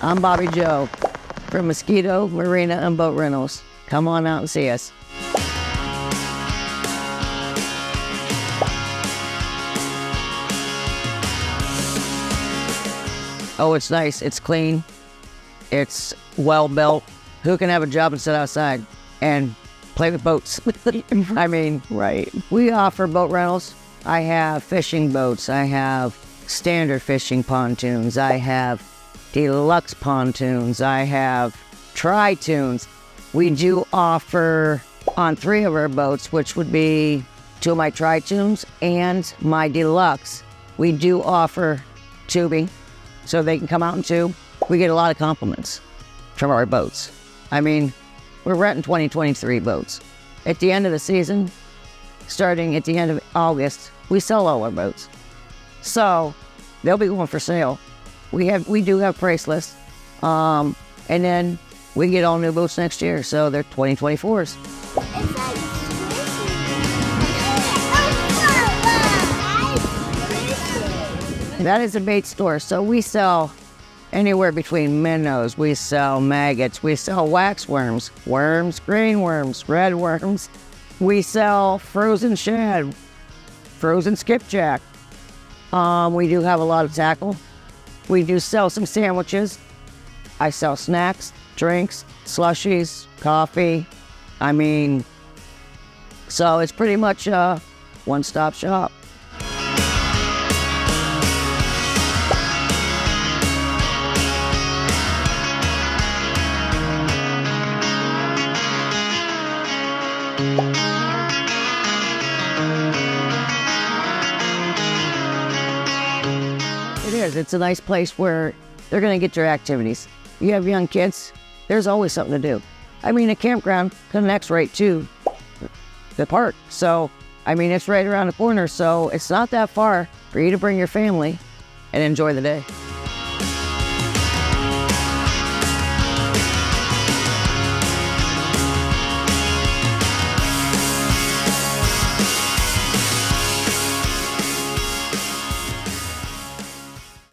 I'm Bobby Joe from Mosquito, Marina, and Boat Rentals. Come on out and see us. Oh, it's nice. It's clean. It's well built. Who can have a job and sit outside and play with boats? I mean, Right. we offer boat rentals. I have fishing boats. I have standard fishing pontoons. I have deluxe pontoons. I have tri-toons. We do offer on 3 of our boats, which would be 2 of my tri-toons and my deluxe. We do offer tubing, so they can come out and tube. We get a lot of compliments from our boats. I mean, we're renting 2023 boats. At the end of the season, starting at the end of August, we sell all our boats. So they'll be going for sale. We do have price lists. And then we get all new boats next year, so they're 2024s. That is a bait store, so we sell anywhere between minnows, we sell maggots, we sell wax worms, worms, green worms, red worms. We sell frozen shad, frozen skipjack. We do have a lot of tackle. We do sell some sandwiches. I sell snacks, drinks, slushies, coffee. I mean, so it's pretty much a one-stop shop. It is. It's a nice place where they're going to get their activities. You have young kids, there's always something to do. I mean, a campground connects right to the park. So, I mean, it's right around the corner, so it's not that far for you to bring your family and enjoy the day.